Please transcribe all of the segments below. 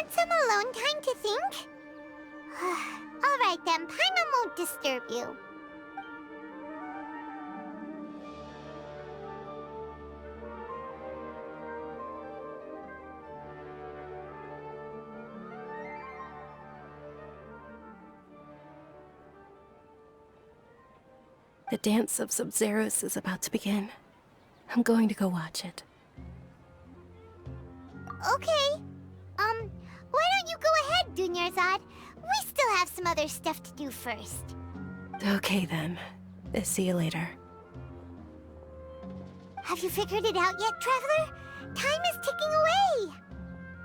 want some alone time to think? Alright then, Paimon won't disturb you. The dance of Sub-Zeros is about to begin. I'm going to go watch it. Okay. Why don't you go ahead, Dunyarzad? We still have some other stuff to do first. Okay then. See you later. Have you figured it out yet, Traveler? Time is ticking away!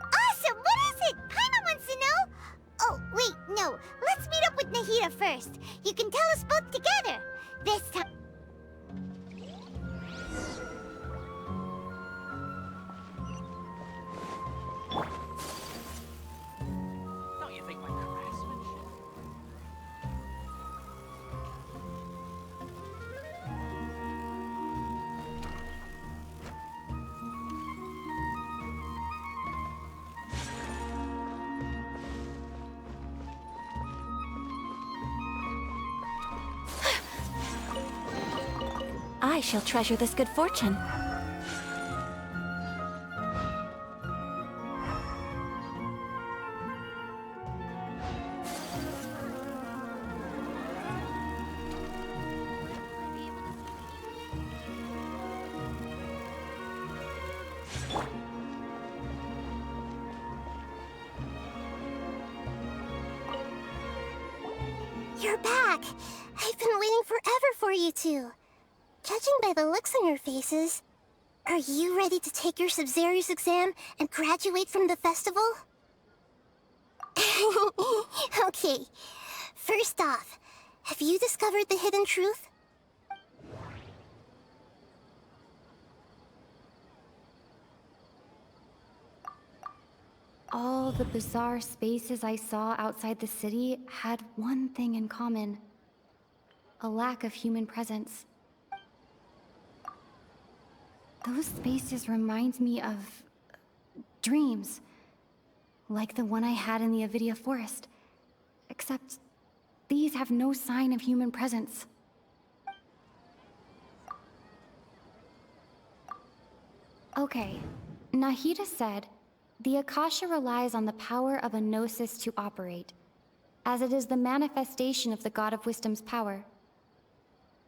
Awesome! What is it? Paimon wants to know! Oh, wait, no. Let's meet up with Nahida first. You can tell us both together. This time... Don't you think my craftsmanship? I shall treasure this good fortune. You're back! I've been waiting forever for you two. Judging by the looks on your faces, are you ready to take your Sub-Zero's exam and graduate from the festival? Okay, first off, have you discovered the hidden truth? All the bizarre spaces I saw outside the city had one thing in common: a lack of human presence. Those spaces remind me of dreams, like the one I had in the Avidia Forest, except these have no sign of human presence. Okay, Nahida said, the Akasha relies on the power of a gnosis to operate, as it is the manifestation of the God of Wisdom's power.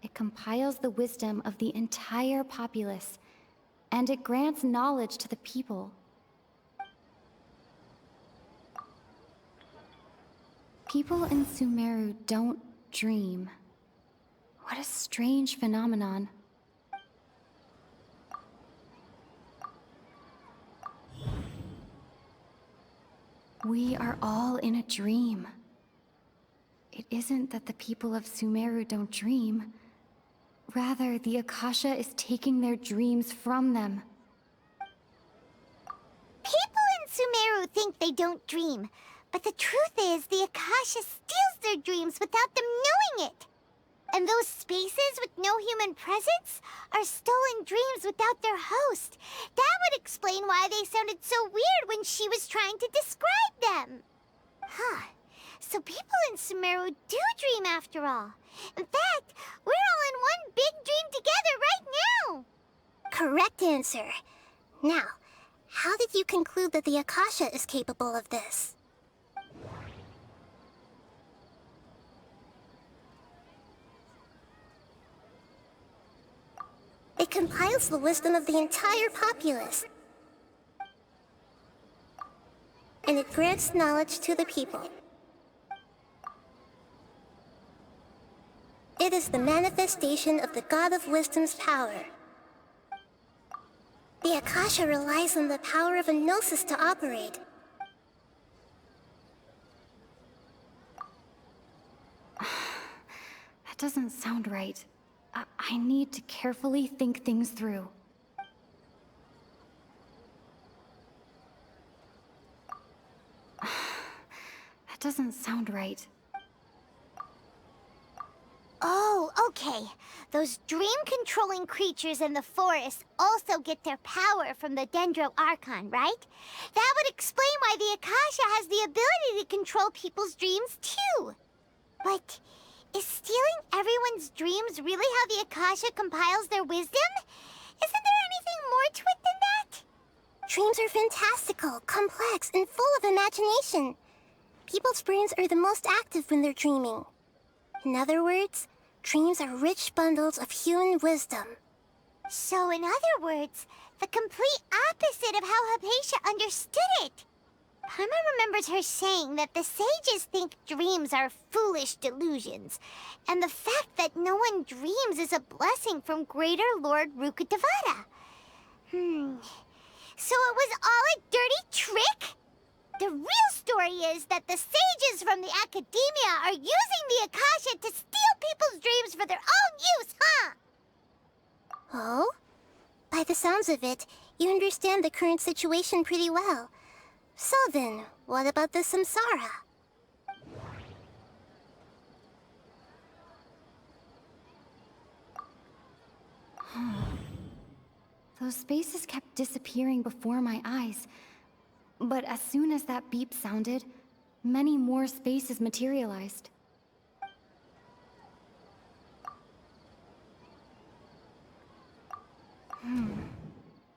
It compiles the wisdom of the entire populace, and it grants knowledge to the people. People in Sumeru don't dream. What a strange phenomenon. We are all in a dream. It isn't that the people of Sumeru don't dream. Rather, the Akasha is taking their dreams from them. People in Sumeru think they don't dream, but the truth is the Akasha steals their dreams without them knowing it. And those spaces with no human presence are stolen dreams without their host. That would explain why they sounded so weird when she was trying to describe them. Huh. So people in Sumeru do dream after all. In fact, we're all in one big dream together right now. Correct answer. Now, how did you conclude that the Akasha is capable of this? It compiles the wisdom of the entire populace. And it grants knowledge to the people. It is the manifestation of the God of Wisdom's power. The Akasha relies on the power of a gnosis to operate. That doesn't sound right. I need to carefully think things through. That doesn't sound right. Oh, Okay, those dream-controlling creatures in the forest also get their power from the Dendro Archon, right? That would explain why the Akasha has the ability to control people's dreams, too. But is stealing everyone's dreams really how the Akasha compiles their wisdom? Isn't there anything more to it than that? Dreams are fantastical, complex, and full of imagination. People's brains are the most active when they're dreaming. In other words, dreams are rich bundles of human wisdom. So, in other words, the complete opposite of how Hypatia understood it. Paimon remembers her saying that the sages think dreams are foolish delusions, and the fact that no one dreams is a blessing from Greater Lord Rukkhadevata. So it was all a dirty trick? The real story is that the sages from the academia are using the Akasha to steal people's dreams for their own use, huh? Oh? By the sounds of it, you understand the current situation pretty well. So then, what about the samsara? Those spaces kept disappearing before my eyes. But as soon as that beep sounded, many more spaces materialized.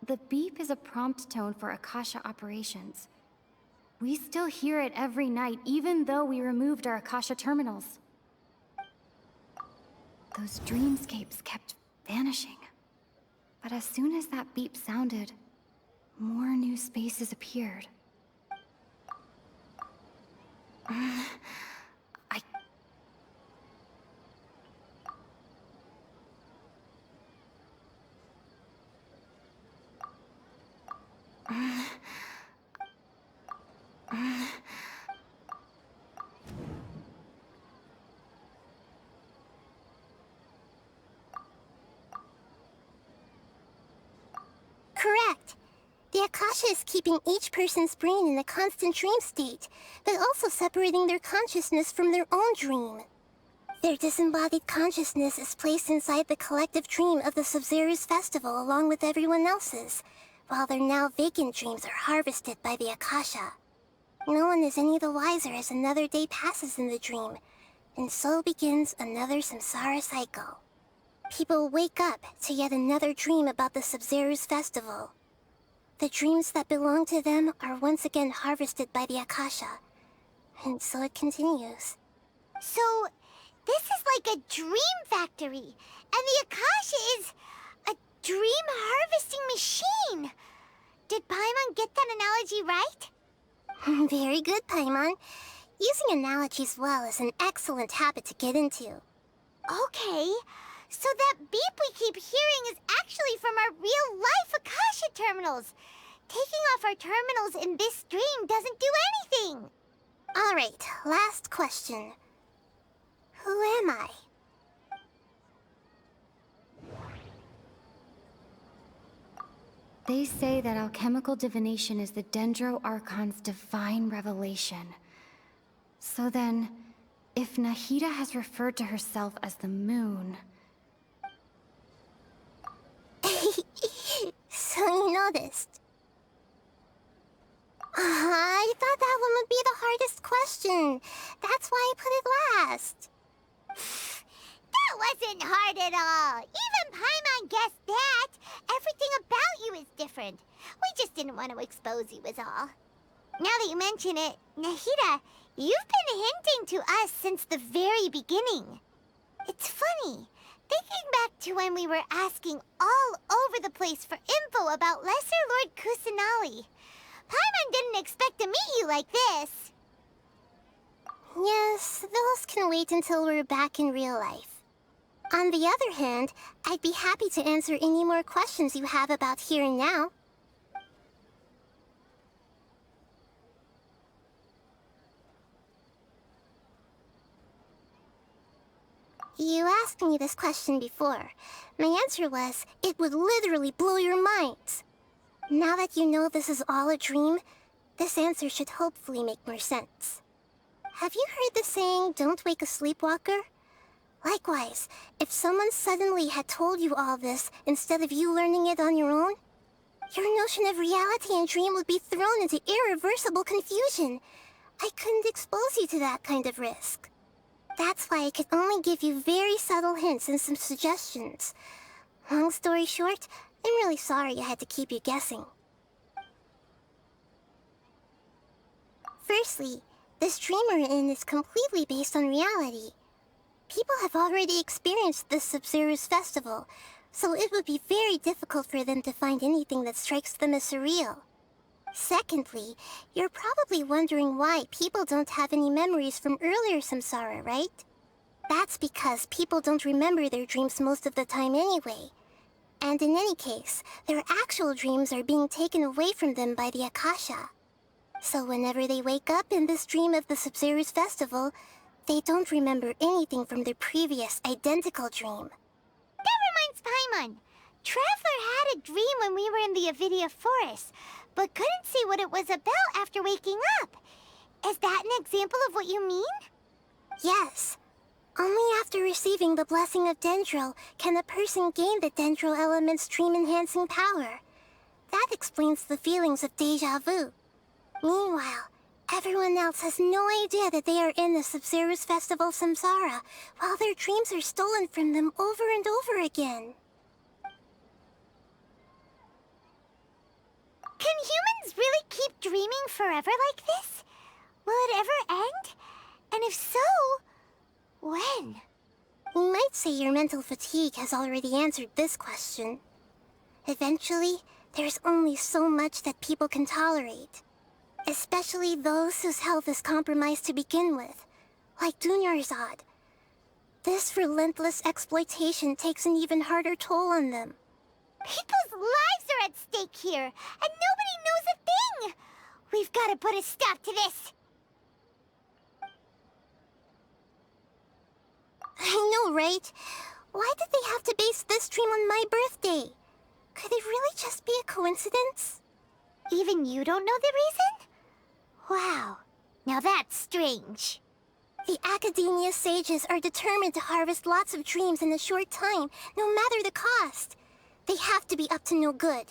The beep is a prompt tone for Akasha operations. We still hear it every night, even though we removed our Akasha terminals. Those dreamscapes kept vanishing. But as soon as that beep sounded, more new spaces appeared. Correct. The Akasha is keeping each person's brain in a constant dream state, but also separating their consciousness from their own dream. Their disembodied consciousness is placed inside the collective dream of the Sub-Zero's festival along with everyone else's, while their now vacant dreams are harvested by the Akasha. No one is any the wiser as another day passes in the dream, and so begins another samsara cycle. People wake up to yet another dream about the Sub-Zero's festival. The dreams that belong to them are once again harvested by the Akasha, and so it continues. So, this is like a dream factory, and the Akasha is a dream harvesting machine. Did Paimon get that analogy right? Very good, Paimon. Using analogies well is an excellent habit to get into. Okay, so that beep we keep hearing is actually from our real-life Akasha terminals. Taking off our terminals in this dream doesn't do anything. Alright, last question. Who am I? They say that alchemical divination is the Dendro Archon's divine revelation. So then, if Nahida has referred to herself as the moon... So you noticed. I thought that one would be the hardest question. That's why I put it last. That wasn't hard at all. Even Paimon guessed that. Everything about you is different. We just didn't want to expose you is all. Now that you mention it, Nahida, you've been hinting to us since the very beginning. It's funny. Thinking back to when we were asking all over the place for info about Lesser Lord Kusanali. Paimon didn't expect to meet you like this. Yes, those can wait until we're back in real life. On the other hand, I'd be happy to answer any more questions you have about here and now. You asked me this question before. My answer was, it would literally blow your minds. Now that you know this is all a dream, this answer should hopefully make more sense. Have you heard the saying, don't wake a sleepwalker? Likewise, if someone suddenly had told you all this instead of you learning it on your own, your notion of reality and dream would be thrown into irreversible confusion. I couldn't expose you to that kind of risk. That's why I could only give you very subtle hints and some suggestions. Long story short, I'm really sorry I had to keep you guessing. Firstly, this dream we're in is completely based on reality. People have already experienced this Sumeru's festival, so it would be very difficult for them to find anything that strikes them as surreal. Secondly, you're probably wondering why people don't have any memories from earlier samsara, right? That's because people don't remember their dreams most of the time anyway. And in any case, their actual dreams are being taken away from them by the Akasha. So whenever they wake up in this dream of the Sumeru's festival, they don't remember anything from their previous identical dream. That reminds Paimon. Traveler had a dream when we were in the Avidia forest, but couldn't see what it was about after waking up. Is that an example of what you mean? Yes. Only after receiving the blessing of Dendril can a person gain the Dendril element's dream-enhancing power. That explains the feelings of déjà vu. Meanwhile, everyone else has no idea that they are in the Sumeru's festival samsara, while their dreams are stolen from them over and over again. Can humans really keep dreaming forever like this? Will it ever end? And if so, when? We might say your mental fatigue has already answered this question. Eventually, there's only so much that people can tolerate. Especially those whose health is compromised to begin with, like Dunyarzad. This relentless exploitation takes an even harder toll on them. People's lives are at stake here, and nobody knows a thing! We've got to put a stop to this! I know, right? Why did they have to base this dream on my birthday? Could it really just be a coincidence? Even you don't know the reason? Wow, now that's strange. The Academia sages are determined to harvest lots of dreams in a short time, no matter the cost. They have to be up to no good.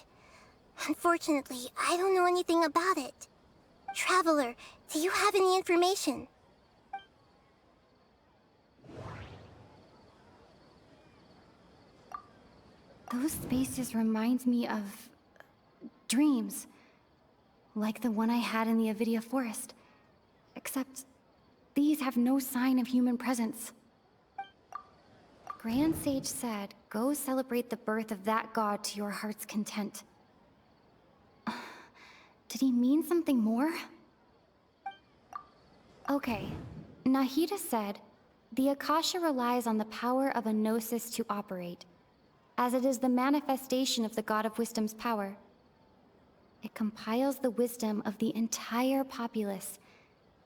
Unfortunately, I don't know anything about it. Traveler, do you have any information? Those spaces remind me of dreams. Like the one I had in the Avidia forest. Except these have no sign of human presence. Grand Sage said, go celebrate the birth of that god to your heart's content. Did he mean something more? Okay, Nahida said, the Akasha relies on the power of a gnosis to operate, as it is the manifestation of the god of wisdom's power. It compiles the wisdom of the entire populace,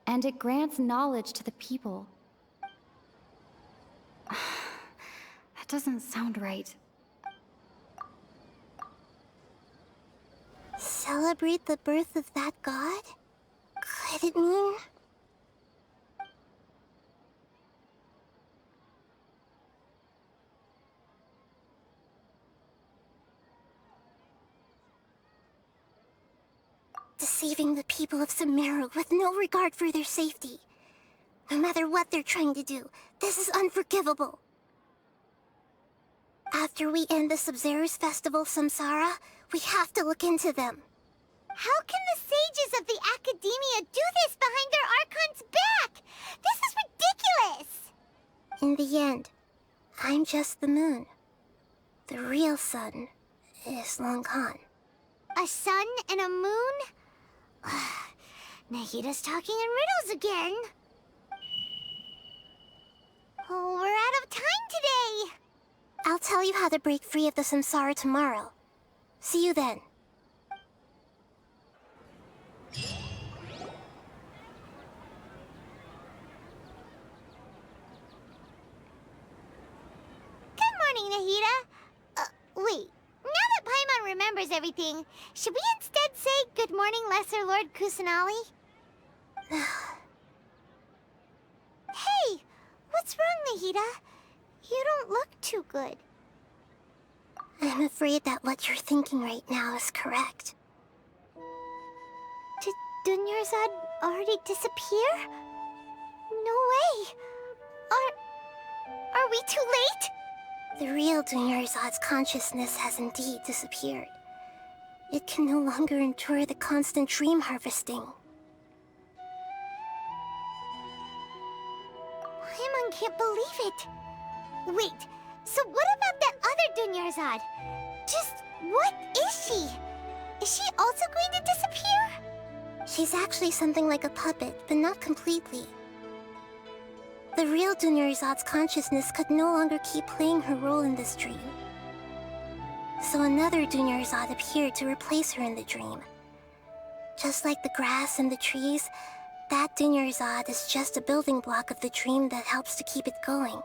and it grants knowledge to the people. That doesn't sound right. Celebrate the birth of that god? Could it mean... deceiving the people of Sumeru with no regard for their safety. No matter what they're trying to do, this is unforgivable. After we end the Sumeru's festival samsara, we have to look into them. How can the sages of the Academia do this behind their Archon's back? This is ridiculous! In the end, I'm just the moon. The real sun is long gone. A sun and a moon? Nahida's talking in riddles again. Oh, we're out of time today. I'll tell you how to break free of the samsara tomorrow. See you then. Good morning, Nahida. Wait. Now that Paimon remembers everything, should we instead say good morning, Lesser Lord Kusanali? Hey, what's wrong, Nahida? You don't look too good. I'm afraid that what you're thinking right now is correct. Did Dunyarzad already disappear? No way. Are we too late? The real Dunyarzad's consciousness has indeed disappeared. It can no longer endure the constant dream harvesting. Paimon can't believe it. Wait, so what about that other Dunyarzad? Just what is she? Is she also going to disappear? She's actually something like a puppet, but not completely. The real Dunyarzad's consciousness could no longer keep playing her role in this dream. So another Dunyarzad appeared to replace her in the dream. Just like the grass and the trees, that Dunyarzad is just a building block of the dream that helps to keep it going.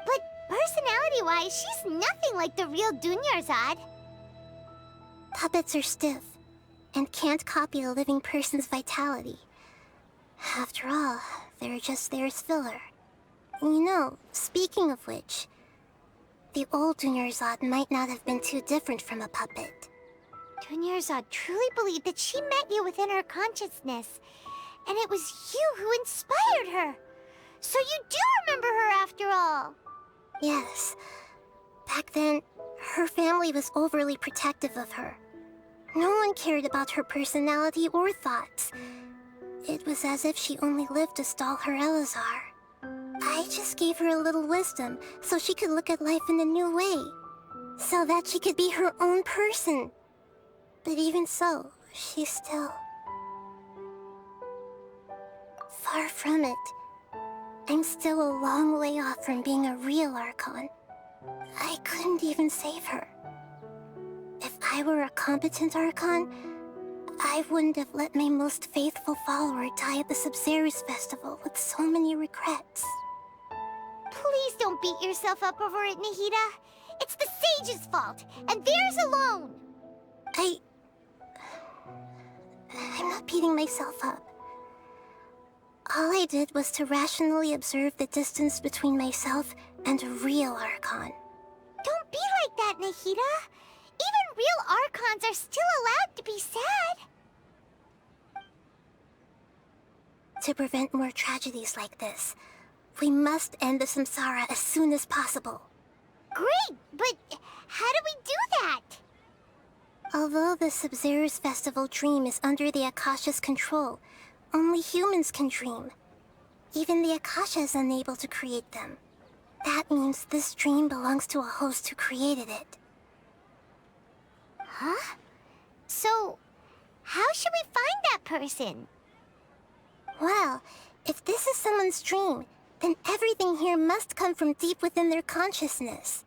But personality-wise, she's nothing like the real Dunyarzad. Puppets are stiff, and can't copy a living person's vitality. After all, they're just there as filler. You know, speaking of which, the old Dunyarzad might not have been too different from a puppet. Dunyarzad truly believed that she met you within her consciousness, and it was you who inspired her. So you do remember her after all. Yes. Back then, her family was overly protective of her. No one cared about her personality or thoughts. It was as if she only lived to stall her Elazar. I just gave her a little wisdom so she could look at life in a new way. So that she could be her own person. But even so, she's still... far from it. I'm still a long way off from being a real Archon. I couldn't even save her. If I were a competent Archon, I wouldn't have let my most faithful follower die at the Sumeru festival with so many regrets. Please don't beat yourself up over it, Nahida. It's the sage's fault, and theirs alone. I'm not beating myself up. All I did was to rationally observe the distance between myself and a real Archon. Don't be like that, Nahida. Even real Archons are still allowed to be sad. To prevent more tragedies like this, we must end the samsara as soon as possible. Great, but how do we do that? Although the Sumeru festival dream is under the Akasha's control, only humans can dream. Even the Akasha is unable to create them. That means this dream belongs to a host who created it. Huh? So, how should we find that person? Well, if this is someone's dream, then everything here must come from deep within their consciousness.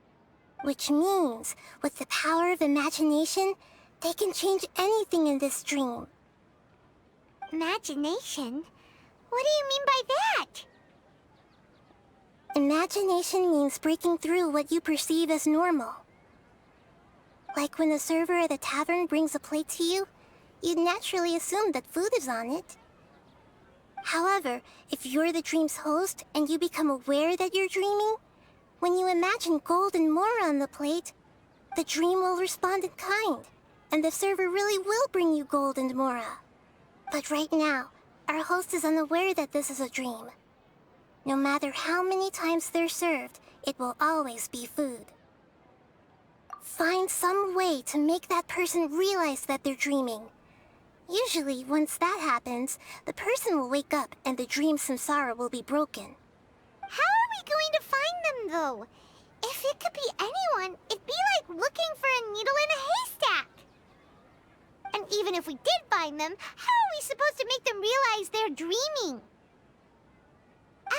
Which means, with the power of imagination, they can change anything in this dream. Imagination? What do you mean by that? Imagination means breaking through what you perceive as normal. Like when a server at a tavern brings a plate to you, you'd naturally assume that food is on it. However, if you're the dream's host and you become aware that you're dreaming, when you imagine gold and more on the plate, the dream will respond in kind, and the server really will bring you gold and mora. But right now, our host is unaware that this is a dream. No matter how many times they're served, it will always be food. Find some way to make that person realize that they're dreaming. Usually, once that happens, the person will wake up and the dream samsara will be broken. How are we going to find them, though? If it could be anyone, it'd be like looking for a needle in a haystack. And even if we did find them, how are we supposed to make them realize they're dreaming?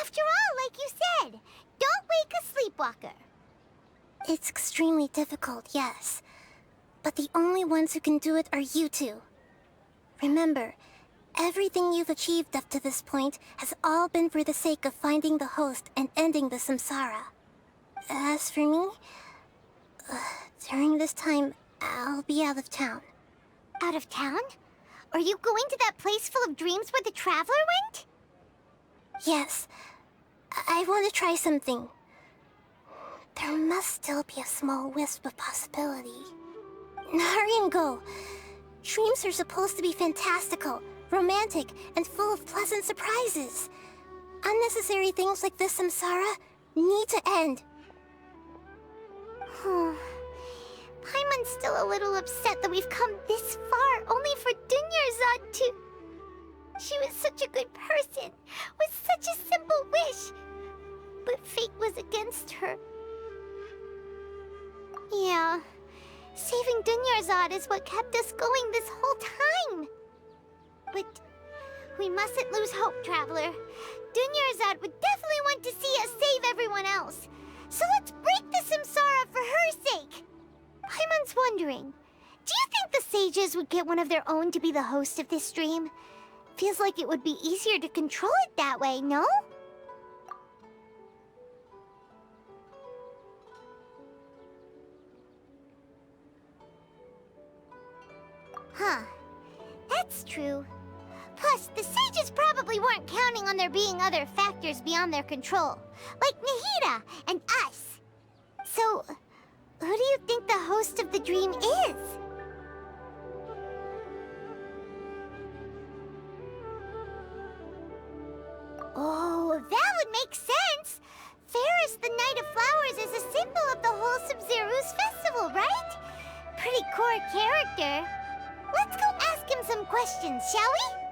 After all, like you said, don't wake a sleepwalker. It's extremely difficult, yes. But the only ones who can do it are you two. Remember, everything you've achieved up to this point has all been for the sake of finding the host and ending the samsara. As for me, during this time, I'll be out of town. Out of town? Are you going to that place full of dreams where the Traveler went? Yes, I want to try something. there must still be a small wisp of possibility. Hurry and go. Dreams are supposed to be fantastical, romantic, and full of pleasant surprises. Unnecessary things like this samsara need to end. Paimon's still a little upset that we've come this far only for Dunyarzad to... She was such a good person, with such a simple wish. But fate was against her. Yeah, saving Dunyarzad is what kept us going this whole time. But we mustn't lose hope, Traveler. Dunyarzad would definitely want to see us save everyone else. So let's break the samsara for her sake. Paimon's wondering, do you think the sages would get one of their own to be the host of this dream? Feels like it would be easier to control it that way, no? Huh. That's true. Plus, the sages probably weren't counting on there being other factors beyond their control, like Nahida and us. So, who do you think the host of the dream is? Oh, that would make sense! Ferris, the Knight of Flowers, is a symbol of the whole Sub-Zero's festival, right? Pretty core character. Let's go ask him some questions, shall we?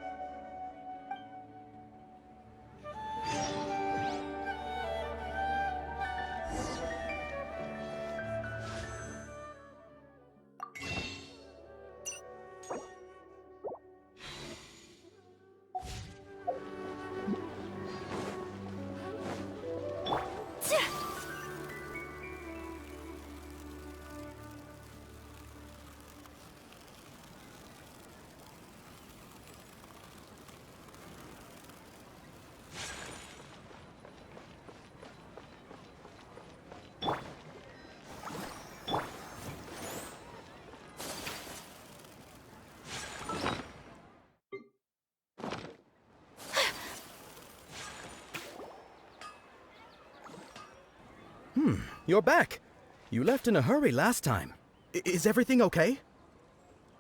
You're back. You left in a hurry last time. Is everything okay?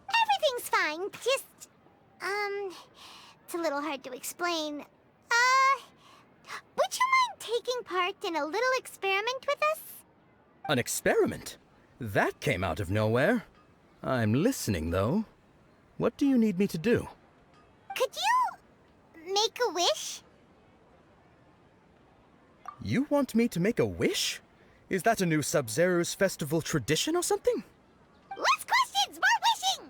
Everything's fine, just... it's a little hard to explain. Would you mind taking part in a little experiment with us? An experiment? That came out of nowhere. I'm listening, though. What do you need me to do? Could you... make a wish? You want me to make a wish? Is that a new Sub-Zero's festival tradition or something? Less questions, more wishing!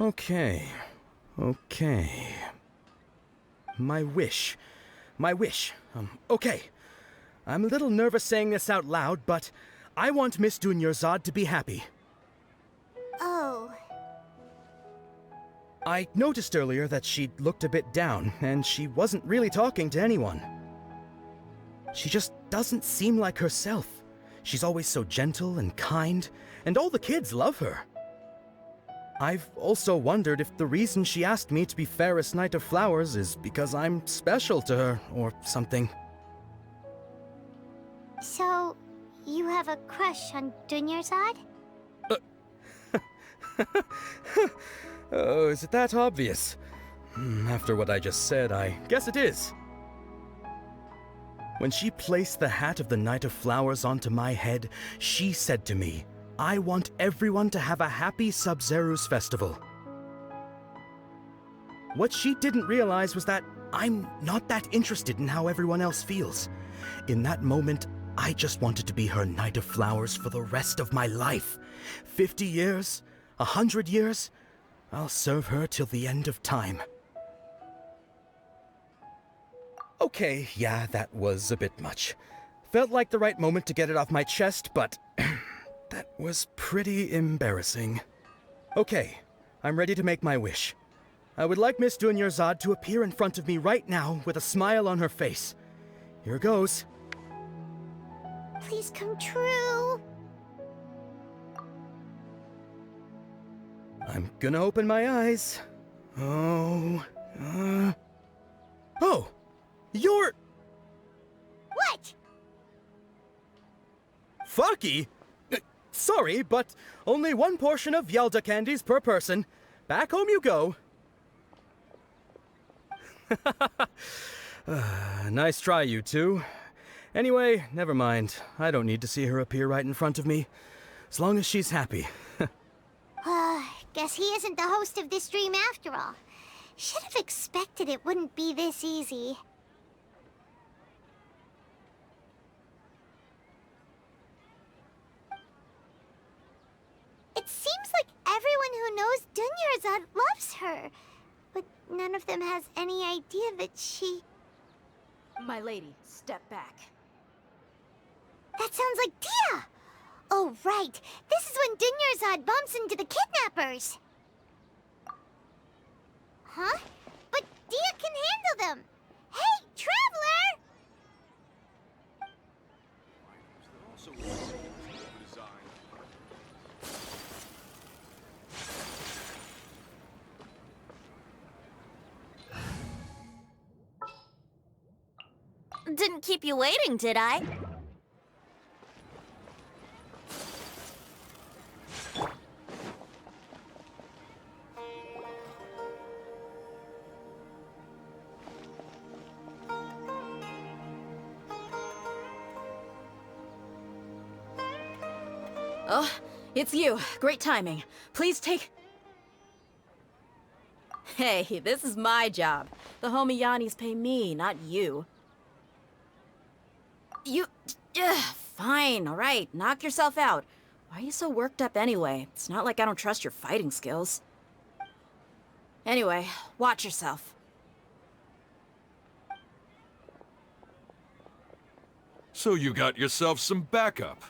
Okay. My wish. Okay. I'm a little nervous saying this out loud, but I want Miss Dunyarzad to be happy. Oh. I noticed earlier that she looked a bit down, and she wasn't really talking to anyone. She just doesn't seem like herself. She's always so gentle and kind, and all the kids love her. I've also wondered if the reason she asked me to be Fairest Knight of Flowers is because I'm special to her, or something. So, you have a crush on Dunyarzad? Oh, is it that obvious? After what I just said, I guess it is. When she placed the hat of the Knight of Flowers onto my head, she said to me, I want everyone to have a happy Sub-Zero's festival. What she didn't realize was that I'm not that interested in how everyone else feels. In that moment, I just wanted to be her Knight of Flowers for the rest of my life. 50 years, 100 years, I'll serve her till the end of time. Okay, yeah, that was a bit much. Felt like the right moment to get it off my chest, but that was pretty embarrassing. Okay, I'm ready to make my wish. I would like Miss Dunyarzad to appear in front of me right now with a smile on her face. Here goes. Please come true. I'm gonna open my eyes. Oh, you're... What? Faki? Sorry, but only one portion of Yelda candies per person. Back home you go. Nice try, you two. Anyway, never mind. I don't need to see her appear right in front of me. As long as she's happy. Guess he isn't the host of this dream after all. Should have expected it wouldn't be this easy. It seems like everyone who knows Dunyarzad loves her. But none of them has any idea that she... My lady, step back. That sounds like Dia! Oh, right. This is when Dunyarzad bumps into the kidnappers. Huh? But Dia can handle them. Hey, Traveler! Didn't keep you waiting, did I? Oh, it's you. Great timing. Please take... Hey, this is my job. The homie Yannis pay me, not you. You... fine, alright. Knock yourself out. Why are you so worked up anyway? It's not like I don't trust your fighting skills. Anyway, watch yourself. So you got yourself some backup.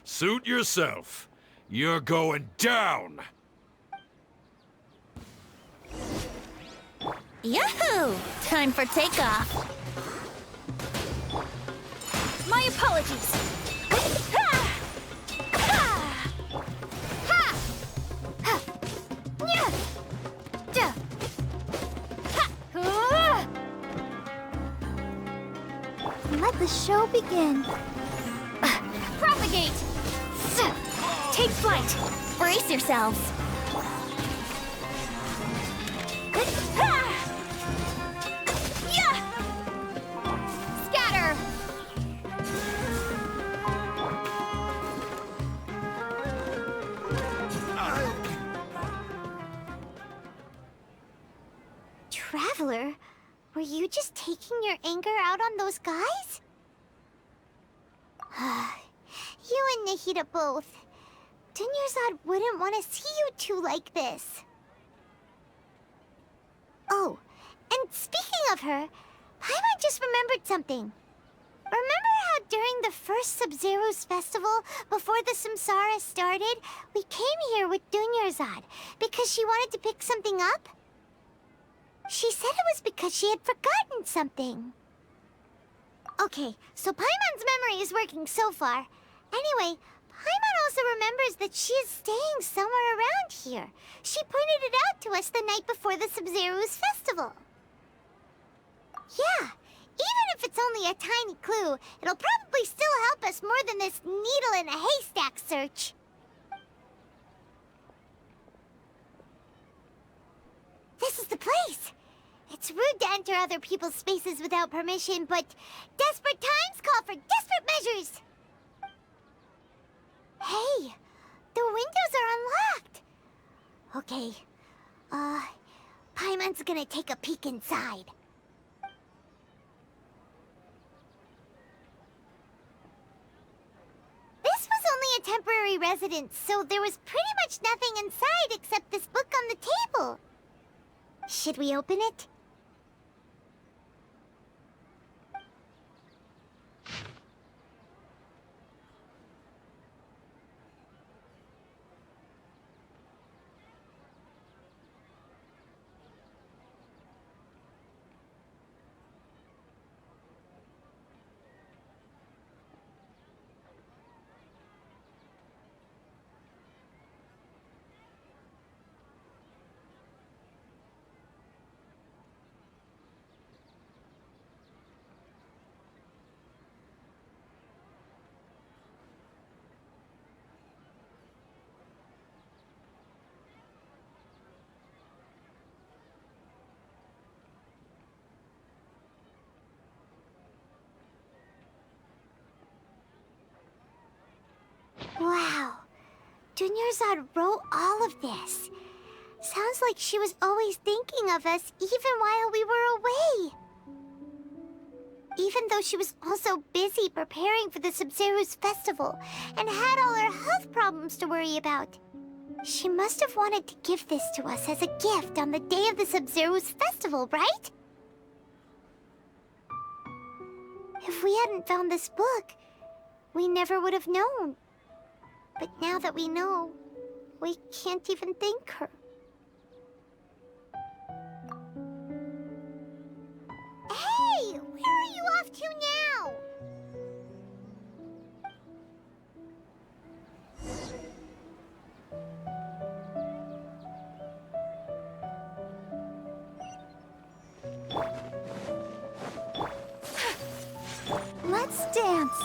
Suit yourself. You're going down! Yahoo! Time for takeoff. My apologies. Ha! Ha! Ha! Ha! Nya! Duh! Ha! Let the show begin. Propagate! Take flight! Brace yourselves! Scatter! Traveler, were you just taking your anger out on those guys? You and Nahida both. Dunyarzad wouldn't want to see you two like this. Oh, and speaking of her, Paimon just remembered something. Remember how during the first Sub-Zero's festival, before the Samsara started, we came here with Dunyarzad because she wanted to pick something up? She said it was because she had forgotten something. Okay, so Paimon's memory is working so far. Anyway, Paimon also remembers that she is staying somewhere around here. She pointed it out to us the night before the Sub-Zero's festival. Yeah, even if it's only a tiny clue, it'll probably still help us more than this needle in a haystack search. This is the place. It's rude to enter other people's spaces without permission, but desperate times call for desperate measures. Hey, the windows are unlocked. Okay, Paimon's gonna take a peek inside. This was only a temporary residence, so there was pretty much nothing inside except this book on the table. Should we open it? Dunyarzad wrote all of this. Sounds like she was always thinking of us even while we were away. Even though she was also busy preparing for the Sumeru's festival and had all her health problems to worry about. She must have wanted to give this to us as a gift on the day of the Sumeru's festival, right? If we hadn't found this book, we never would have known. But now that we know, we can't even thank her. Hey! Where are you off to now? Let's dance.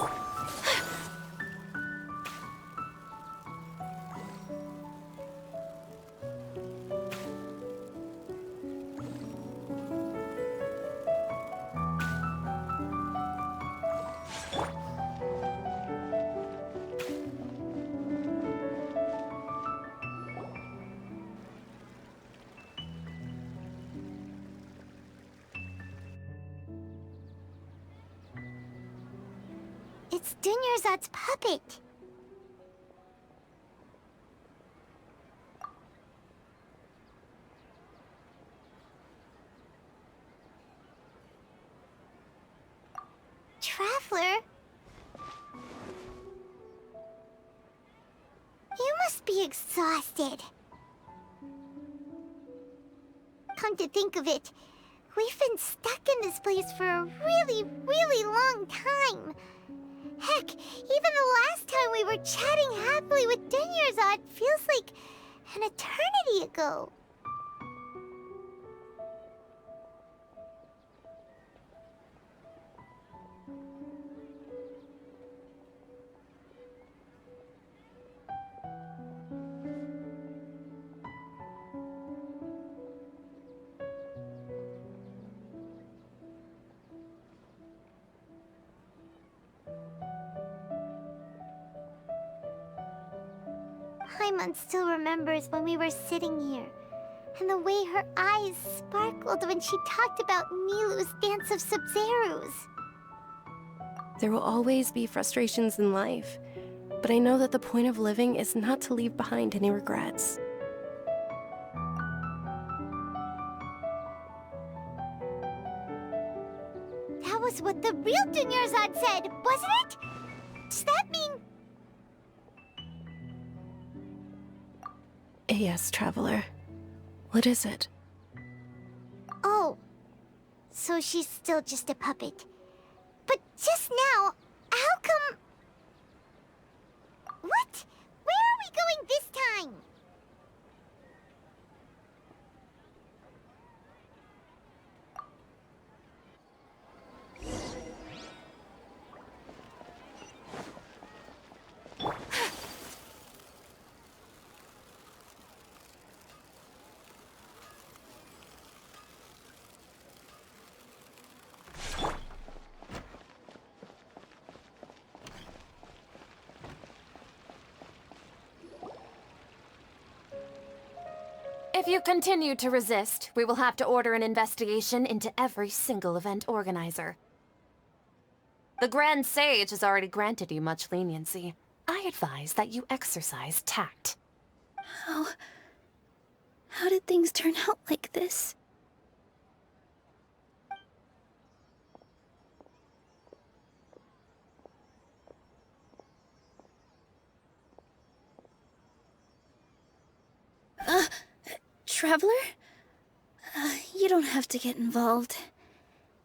It's Dunyarzad's puppet. Traveler? You must be exhausted. Come to think of it, we've been stuck in this place for a really long time. Heck, even the last time we were chatting happily with Dunyarzad feels like an eternity ago. Paimon still remembers when we were sitting here, and the way her eyes sparkled when she talked about Nilou's dance of Sub-Zerus. There will always be frustrations in life, but I know that the point of living is not to leave behind any regrets. That was what the real Dunyarzad said, wasn't it? Does that mean... Yes, Traveler. What is it? Oh, so she's still just a puppet. But just now, how come... What? Where are we going this time? If you continue to resist, we will have to order an investigation into every single event organizer. The Grand Sage has already granted you much leniency. I advise that you exercise tact. How did things turn out like this? Traveler? You don't have to get involved.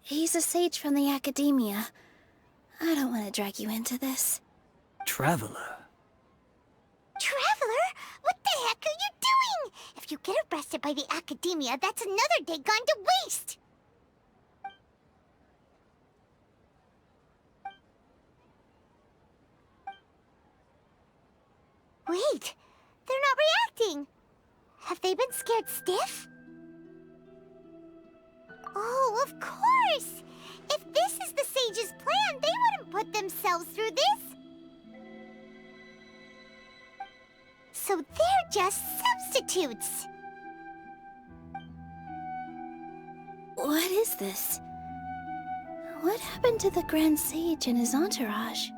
He's a sage from the Academia. I don't want to drag you into this. Traveler? Traveler? What the heck are you doing? If you get arrested by the Academia, that's another day gone to waste! Wait, they're not reacting! Have they been scared stiff? Oh, of course! If this is the Sage's plan, they wouldn't put themselves through this! So they're just substitutes. What is this? What happened to the Grand Sage and his entourage?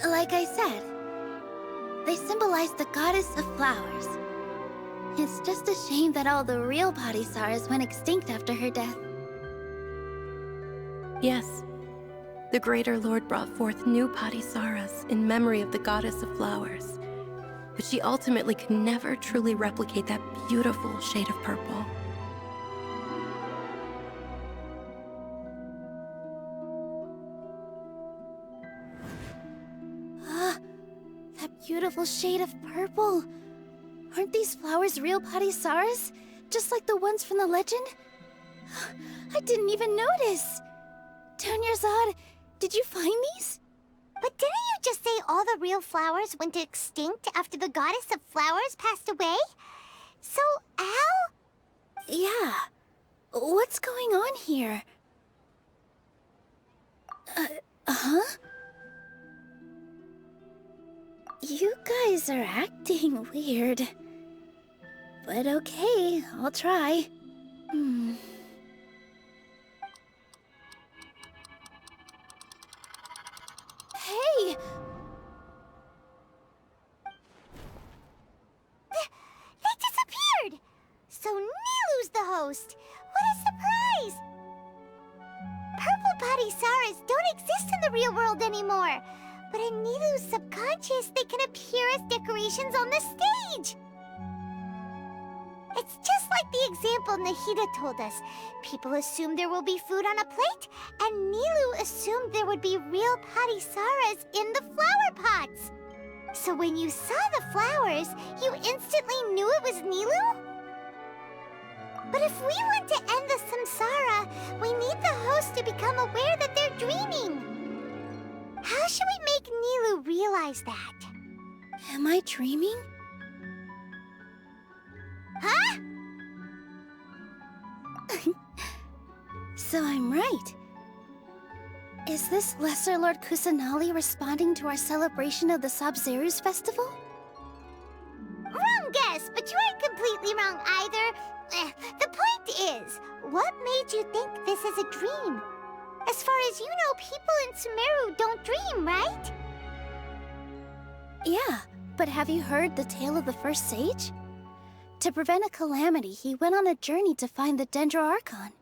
Like I said, they symbolize the goddess of flowers. It's just a shame that all the real Padisaras went extinct after her death. Yes, the Greater Lord brought forth new Padisaras in memory of the goddess of flowers, but she ultimately could never truly replicate that beautiful shade of purple. That beautiful shade of purple. Aren't these flowers real Padisaras? Just like the ones from the legend? I didn't even notice. Dunyarzad, did you find these? But didn't you just say all the real flowers went extinct after the goddess of flowers passed away? So, Al? Yeah. What's going on here? Huh? You guys are acting weird. But okay, I'll try. Hey! They disappeared! So Nilu's the host! What a surprise! Purple Padisaras don't exist in the real world anymore. But in Nilu's subconscious, they can appear as decorations on the stage! It's just like the example Nahida told us. People assume there will be food on a plate, and Nilu assumed there would be real Padisaras in the flower pots. So when you saw the flowers, you instantly knew it was Nilu? But if we want to end the samsara, we need the host to become aware that they're dreaming. How should we make Nilu realize that? Am I dreaming? Huh? So I'm right. Is this Lesser Lord Kusanali responding to our celebration of the Sabzeruz festival? Wrong guess, but you aren't completely wrong either. The point is, what made you think this is a dream? As far as you know, people in Sumeru don't dream, right? Yeah, but have you heard the tale of the first sage? To prevent a calamity, he went on a journey to find the Dendro Archon.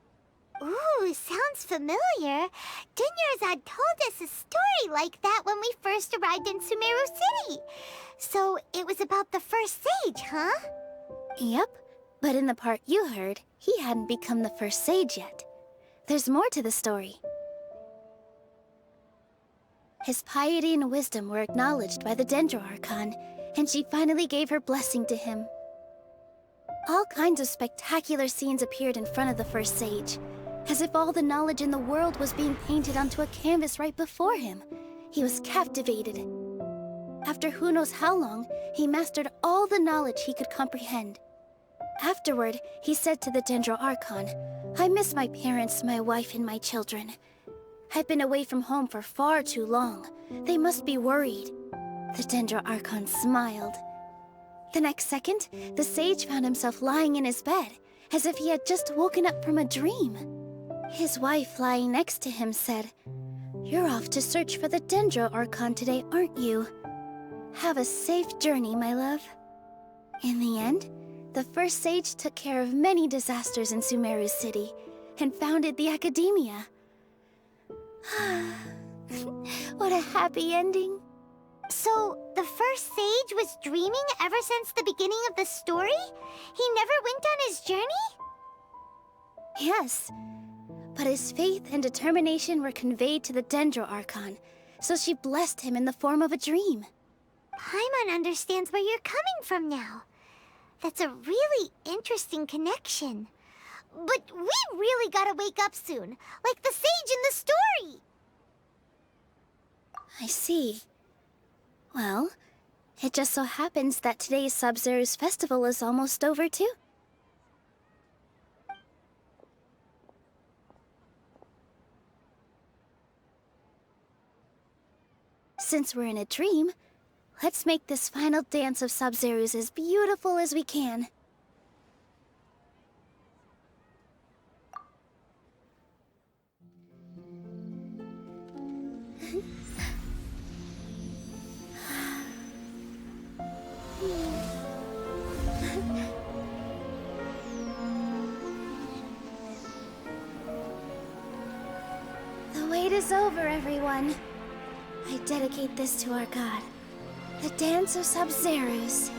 Ooh, sounds familiar. Dunyarzad told us a story like that when we first arrived in Sumeru City. So it was about the first sage, huh? Yep, but in the part you heard, he hadn't become the first sage yet. There's more to the story. His piety and wisdom were acknowledged by the Dendro Archon, and she finally gave her blessing to him. All kinds of spectacular scenes appeared in front of the first sage, as if all the knowledge in the world was being painted onto a canvas right before him. He was captivated. After who knows how long, he mastered all the knowledge he could comprehend. Afterward, he said to the Dendro Archon, "I miss my parents, my wife, and my children. I've been away from home for far too long. They must be worried." The Dendro Archon smiled. The next second, the sage found himself lying in his bed, as if he had just woken up from a dream. His wife, lying next to him, said, "You're off to search for the Dendro Archon today, aren't you? Have a safe journey, my love." In the end, the first sage took care of many disasters in Sumeru City, and founded the Academia. What a happy ending. So, the first sage was dreaming ever since the beginning of the story? He never went on his journey? Yes, but his faith and determination were conveyed to the Dendro Archon, so she blessed him in the form of a dream. Paimon understands where you're coming from now. That's a really interesting connection. But we really gotta wake up soon, like the sage in the story! I see. Well, it just so happens that today's Sabzeruz festival is almost over too. Since we're in a dream, let's make this final dance of Sub-Zerus as beautiful as we can. The wait is over, everyone. I dedicate this to our god, the Dance of Sub-Zerus.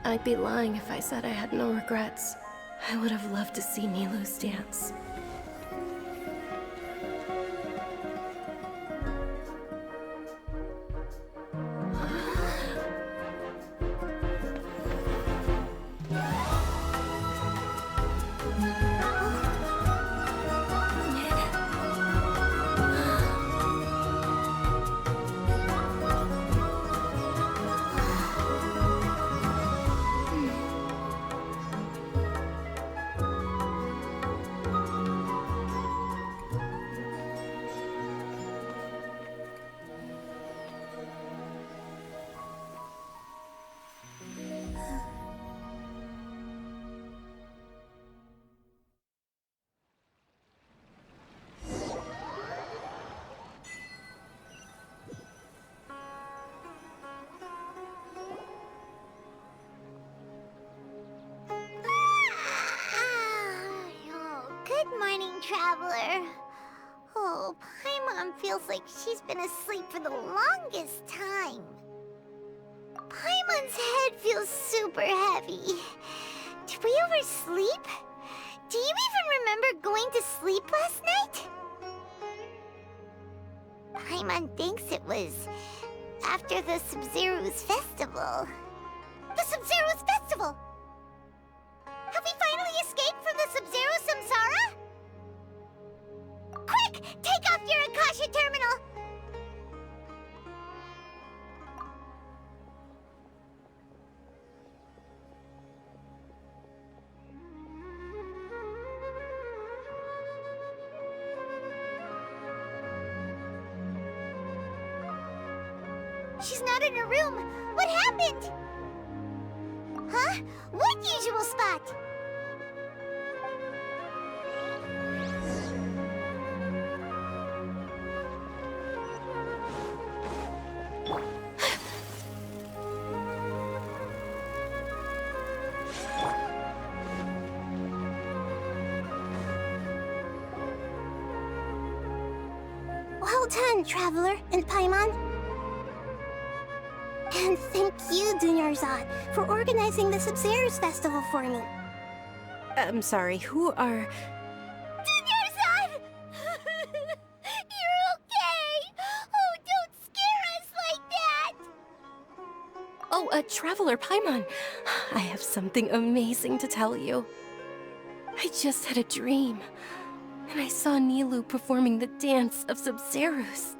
I'd be lying if I said I had no regrets. I would have loved to see Nilou's dance. Oh, good morning, traveler. Oh, Paimon feels like she's been asleep for the longest time. Paimon's head feels super heavy. Did we oversleep? Do you even remember going to sleep last night? Paimon thinks it was after the Sub-Zeru's festival. The Sub-Zeru's festival! Have we finally escaped from the Sub-Zero Samsara? Quick! Take off your Akasha terminal! She's not in her room. What happened? Huh? What usual spot? Well done, Traveler and Paimon. And thank you, Dunyarzad, for organizing the Sub-Zerus festival for me. I'm sorry, who are... Dunyarzad! You're okay! Oh, don't scare us like that! Oh, Traveler Paimon. I have something amazing to tell you. I just had a dream, and I saw Nilou performing the Dance of Sub-Zerus.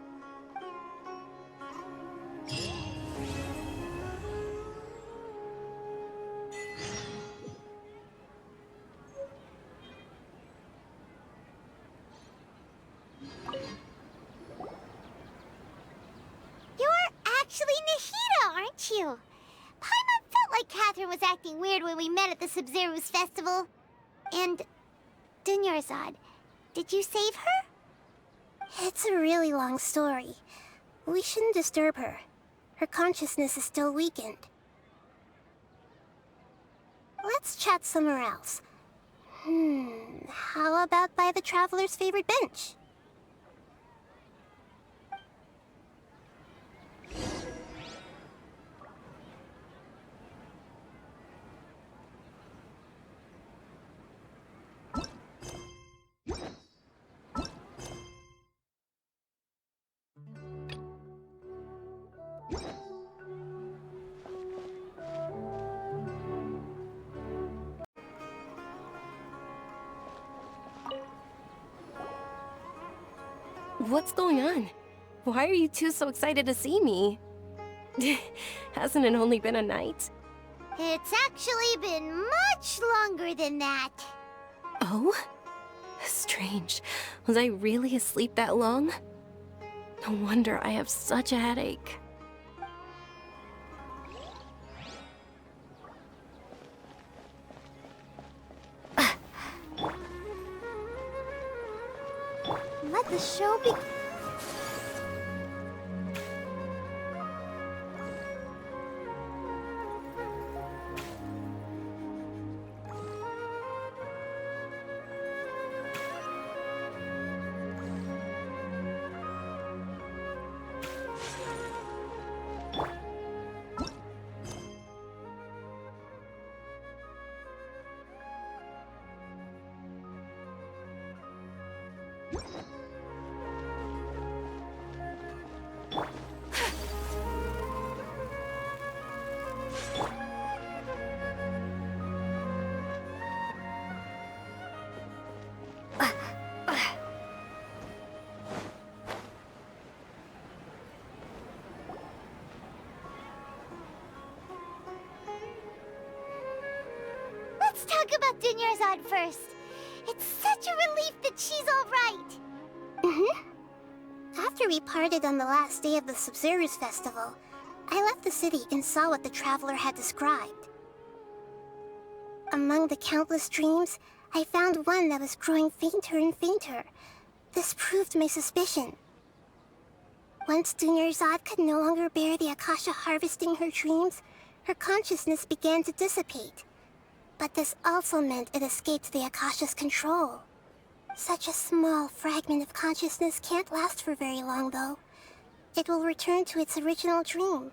Aren't you? Paimon felt like Catherine was acting weird when we met at the Sub-Zeru's festival. And... Dunyarzad, did you save her? It's a really long story. We shouldn't disturb her. Her consciousness is still weakened. Let's chat somewhere else. How about by the Traveler's favorite bench? What's going on? Why are you two so excited to see me? Hasn't it only been a night? It's actually been much longer than that. Oh? Strange. Was I really asleep that long? No wonder I have such a headache. Let the show begin. Let's talk about Dunyarzad first. It's such a relief that she's all right. After we parted on the last day of the Sumeru's festival, I left the city and saw what the traveler had described. Among the countless dreams, I found one that was growing fainter and fainter. This proved my suspicion. Once Dunyarzad could no longer bear the Akasha harvesting her dreams, her consciousness began to dissipate. But this also meant it escaped the Akasha's control. Such a small fragment of consciousness can't last for very long, though. It will return to its original dream,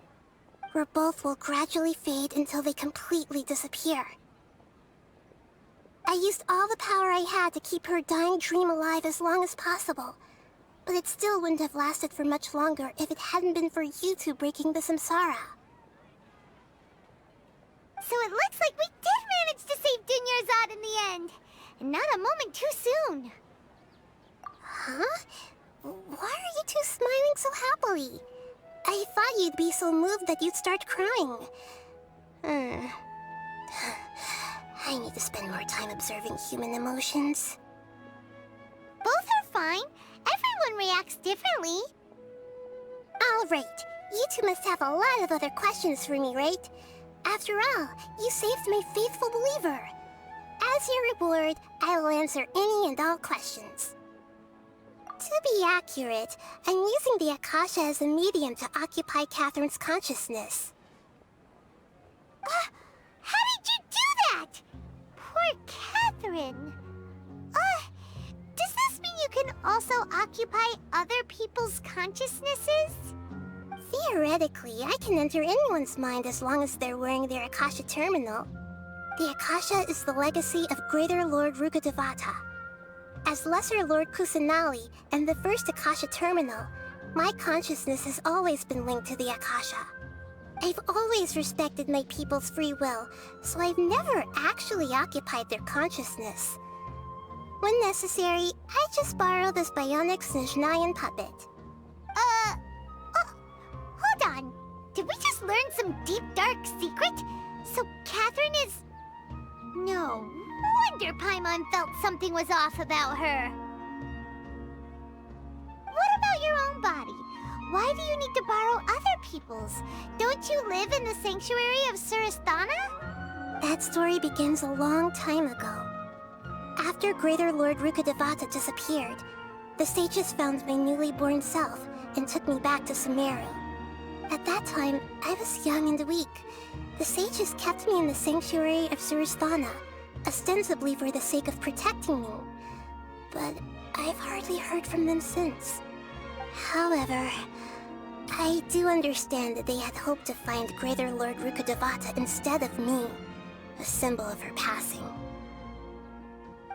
where both will gradually fade until they completely disappear. I used all the power I had to keep her dying dream alive as long as possible, but it still wouldn't have lasted for much longer if it hadn't been for you two breaking the samsara. So it looks like we did manage to save Dunyarzad in the end. And not a moment too soon. Huh? Why are you two smiling so happily? I thought you'd be so moved that you'd start crying. I need to spend more time observing human emotions. Both are fine. Everyone reacts differently. All right. You two must have a lot of other questions for me, right? After all, you saved my faithful believer. As your reward, I will answer any and all questions. To be accurate, I'm using the Akasha as a medium to occupy Catherine's consciousness. How did you do that? Poor Catherine. Does this mean you can also occupy other people's consciousnesses? Theoretically, I can enter anyone's mind as long as they're wearing their Akasha terminal. The Akasha is the legacy of Greater Lord Rukkhadevata. As Lesser Lord Kusanali and the first Akasha terminal, my consciousness has always been linked to the Akasha. I've always respected my people's free will, so I've never actually occupied their consciousness. When necessary, I just borrow this bionic Snezhnayan puppet. Hold on. Did we just learn some deep, dark secret? So Catherine is... No wonder Paimon felt something was off about her. What about your own body? Why do you need to borrow other people's? Don't you live in the sanctuary of Surasthana? That story begins a long time ago. After Greater Lord Rukkhadevata disappeared, the sages found my newly born self and took me back to Sumeru. At that time, I was young and weak. The sages kept me in the sanctuary of Surasthana, ostensibly for the sake of protecting me. But I've hardly heard from them since. However, I do understand that they had hoped to find Greater Lord Rukkhadevata instead of me, a symbol of her passing.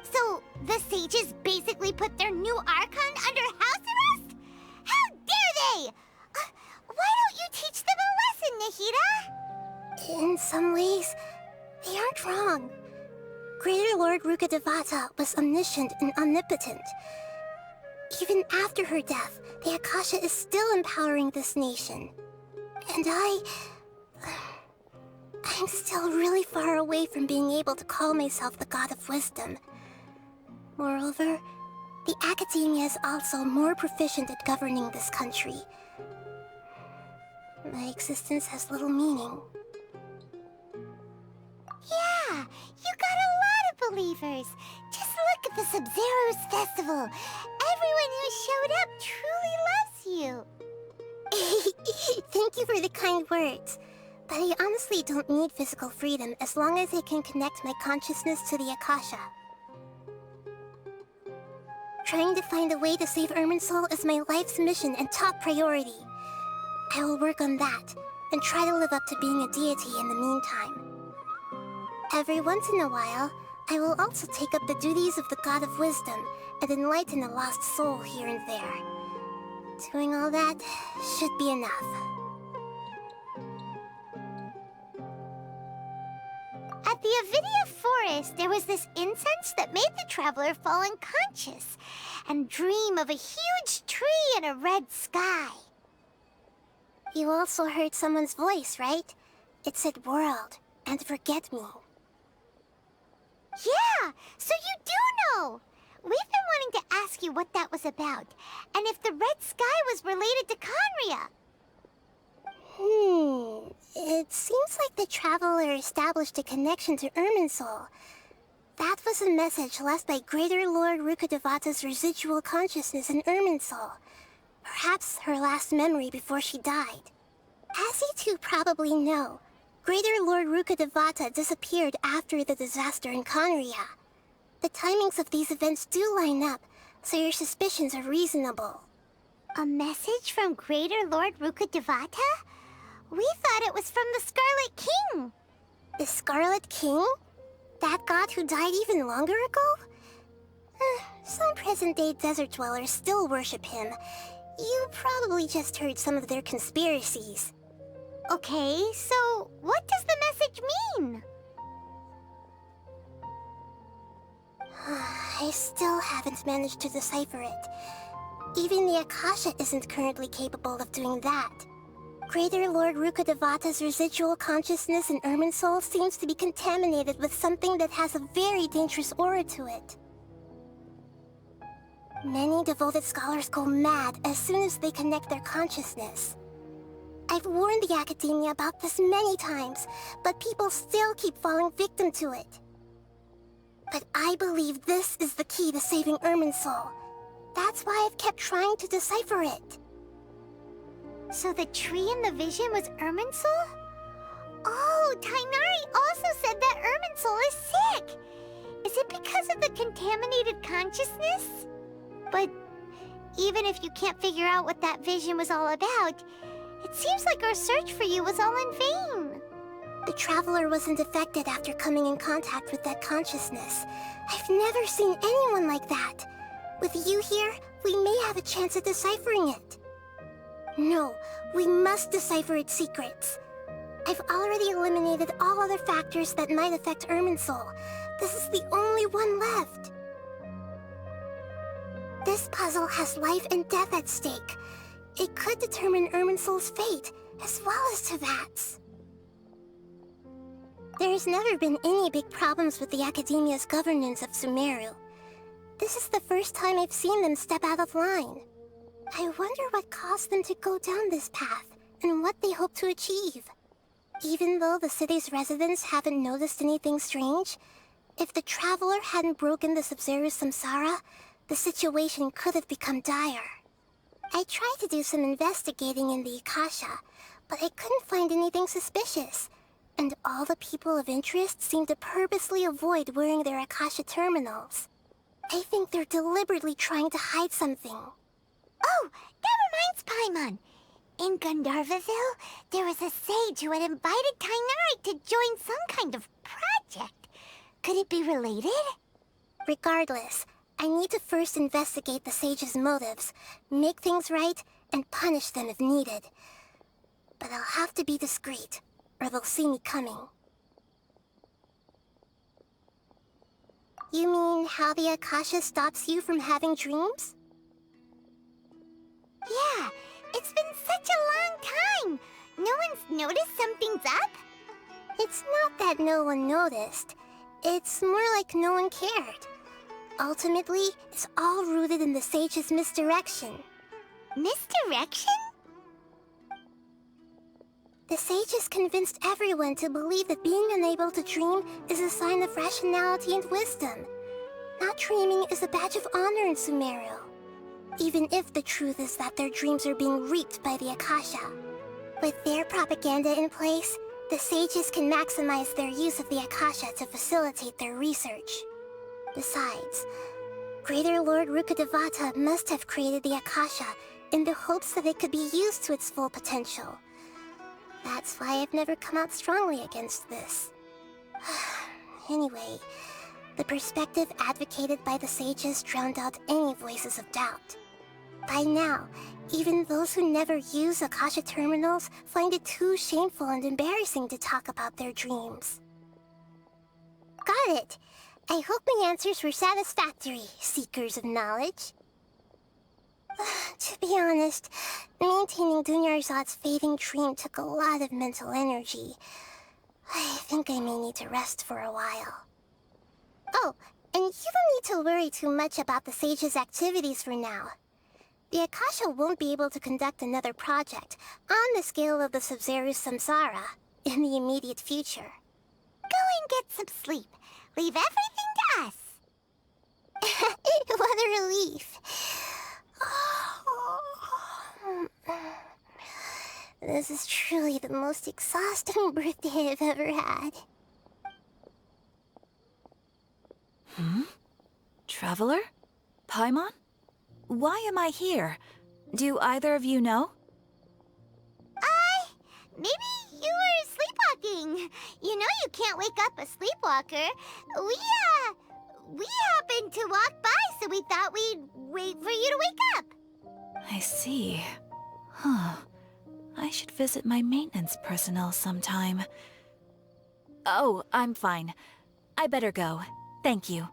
So, the sages basically put their new Archon under house arrest? How dare they! Why don't you teach them a lesson, Nahida? In some ways, they aren't wrong. Greater Lord Rukkhadevata was omniscient and omnipotent. Even after her death, the Akasha is still empowering this nation. And I'm still really far away from being able to call myself the God of Wisdom. Moreover, the Academia is also more proficient at governing this country. My existence has little meaning. Yeah, you got a lot of believers. Just look at the Sub-Zero's festival. Everyone who showed up truly loves you. Thank you for the kind words. But I honestly don't need physical freedom as long as I can connect my consciousness to the Akasha. Trying to find a way to save Irminsul is my life's mission and top priority. I will work on that, and try to live up to being a deity in the meantime. Every once in a while, I will also take up the duties of the God of Wisdom and enlighten a lost soul here and there. Doing all that should be enough. At the Avidia Forest, there was this incense that made the traveler fall unconscious and dream of a huge tree and a red sky. You also heard someone's voice, right? It said world and forget me. Yeah, so you do know! We've been wanting to ask you what that was about, and if the red sky was related to Conria. It seems like the traveler established a connection to Irminsul. That was a message left by Greater Lord Rukkhadevata's residual consciousness in Irminsul. Perhaps her last memory before she died. As you two probably know, Greater Lord Rukkhadevata disappeared after the disaster in Conria. The timings of these events do line up, so your suspicions are reasonable. A message from Greater Lord Rukkhadevata? We thought it was from the Scarlet King. The Scarlet King? That god who died even longer ago? Some present-day desert dwellers still worship him. You probably just heard some of their conspiracies. Okay, so what does the message mean? I still haven't managed to decipher it. Even the Akasha isn't currently capable of doing that. Greater Lord Rukkhadevata's residual consciousness in Irminsul seems to be contaminated with something that has a very dangerous aura to it. Many devoted scholars go mad as soon as they connect their consciousness. I've warned the Academia about this many times, but people still keep falling victim to it. But I believe this is the key to saving Irminsul. That's why I've kept trying to decipher it. So the tree in the vision was Irminsul? Oh, Tainari also said that Irminsul is sick! Is it because of the contaminated consciousness? But even if you can't figure out what that vision was all about, it seems like our search for you was all in vain. The Traveler wasn't affected after coming in contact with that consciousness. I've never seen anyone like that. With you here, we may have a chance at deciphering it. No, we must decipher its secrets. I've already eliminated all other factors that might affect Irminsul. This is the only one left. This puzzle has life and death at stake. It could determine Irminsul's fate, as well as Tevat's. There's never been any big problems with the Academia's governance of Sumeru. This is the first time I've seen them step out of line. I wonder what caused them to go down this path, and what they hope to achieve. Even though the city's residents haven't noticed anything strange, if the Traveler hadn't broken the Sub-Zero's samsara, the situation could have become dire. I tried to do some investigating in the Akasha, but I couldn't find anything suspicious. And all the people of interest seem to purposely avoid wearing their Akasha terminals. I think they're deliberately trying to hide something. Oh, that reminds Paimon. In Gandharvaville, there was a sage who had invited Tainari to join some kind of project. Could it be related? Regardless, I need to first investigate the sage's motives, make things right, and punish them if needed. But I'll have to be discreet, or they'll see me coming. You mean how the Akasha stops you from having dreams? Yeah, it's been such a long time. No one's noticed something's up? It's not that no one noticed. It's more like no one cared. Ultimately, it's all rooted in the sage's misdirection. Misdirection? The sages convinced everyone to believe that being unable to dream is a sign of rationality and wisdom. Not dreaming is a badge of honor in Sumeru. Even if the truth is that their dreams are being reaped by the Akasha. With their propaganda in place, the sages can maximize their use of the Akasha to facilitate their research. Besides, Greater Lord Rukkhadevata must have created the Akasha in the hopes that it could be used to its full potential. That's why I've never come out strongly against this. Anyway, the perspective advocated by the sages drowned out any voices of doubt. By now, even those who never use Akasha terminals find it too shameful and embarrassing to talk about their dreams. Got it. I hope my answers were satisfactory, seekers of knowledge. To be honest, maintaining Dunyarzad's fading dream took a lot of mental energy. I think I may need to rest for a while. Oh, and you don't need to worry too much about the sage's activities for now. The Akasha won't be able to conduct another project on the scale of the Sumeru Samsara in the immediate future. Go and get some sleep. Leave everything to us. What a relief. This is truly the most exhausting birthday I've ever had. Traveler? Paimon? Why am I here? Do either of you know? Maybe you were sleepwalking. You know you can't wake up a sleepwalker. We happened to walk by, so we thought we'd wait for you to wake up. I see. Huh. I should visit my maintenance personnel sometime. Oh, I'm fine. I better go. Thank you.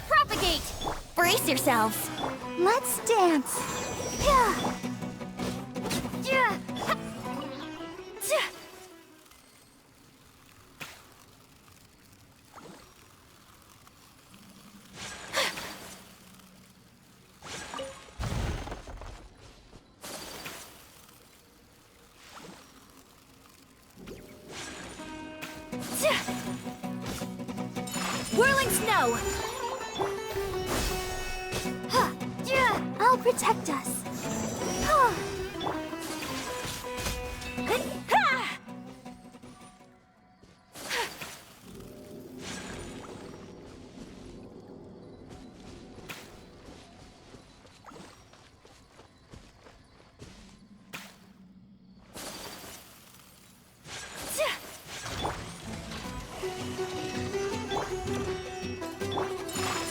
Propagate! Brace yourselves. Let's dance. Yeah. Whirling snow! I'll protect us.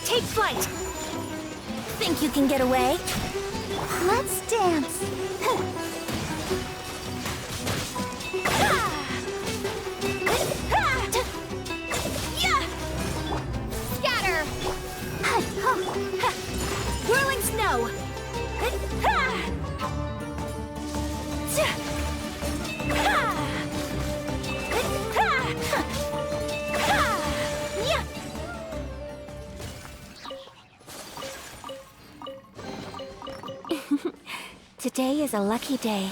Take flight! Think you can get away? Let's dance. Scatter! Whirling snow! Today is a lucky day.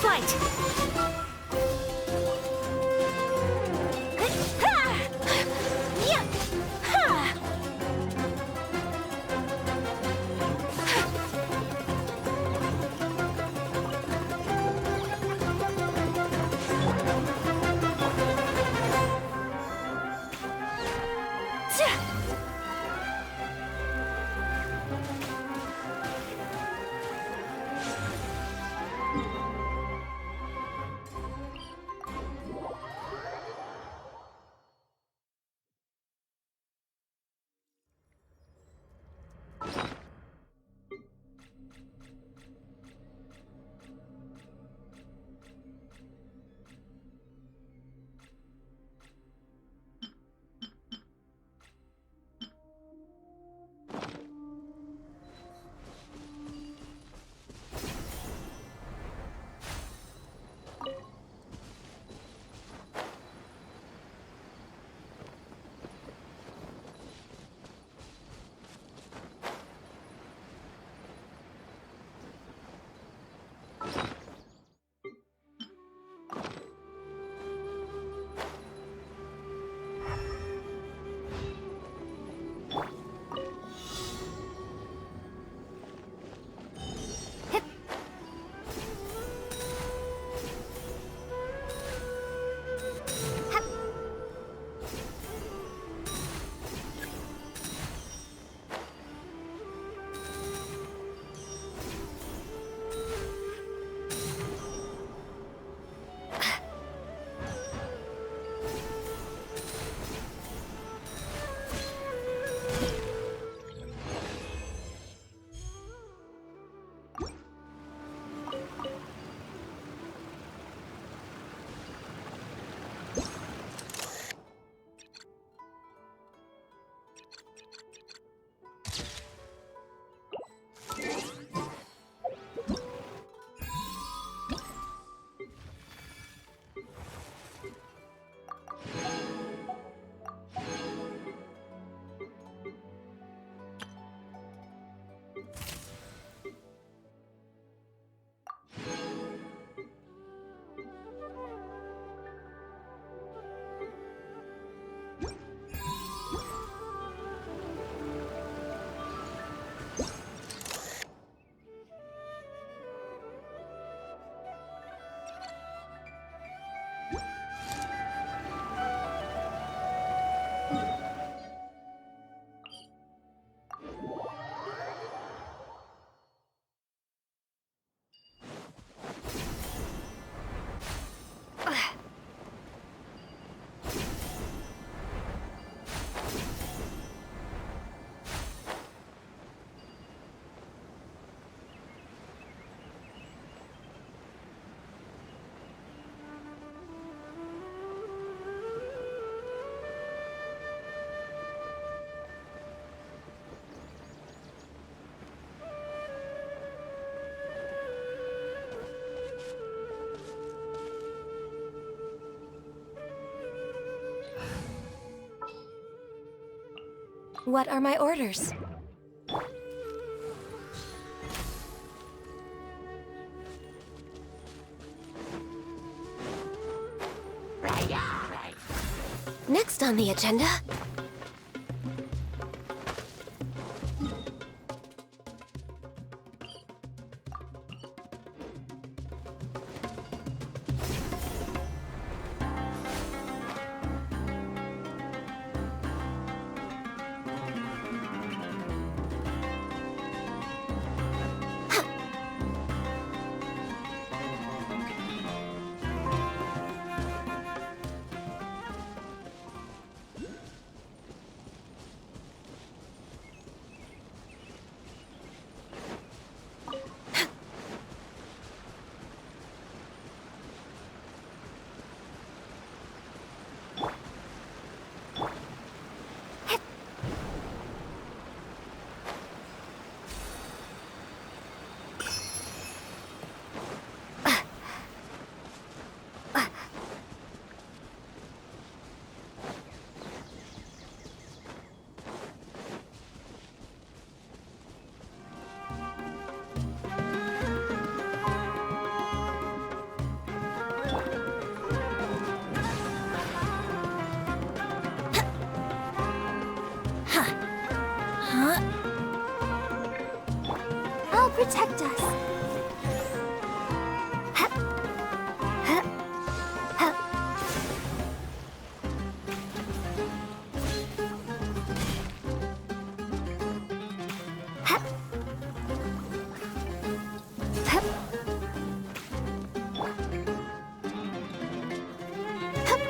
fight! What are my orders? Next on the agenda... protect us. Hup. Hup. Hup. Hup. Hup. Hup.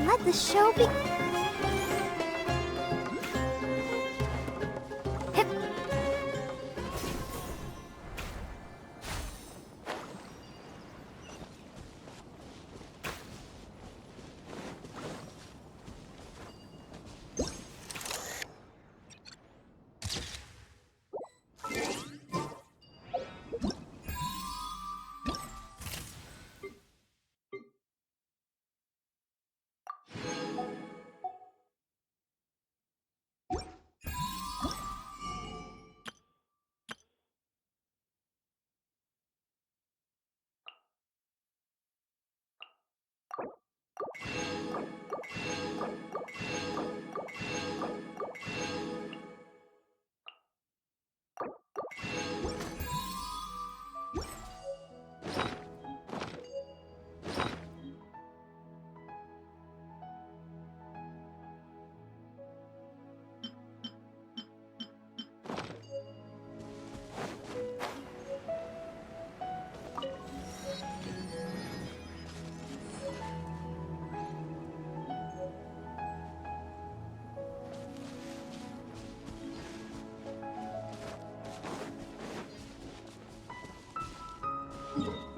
Let the show be. Hip. Hup.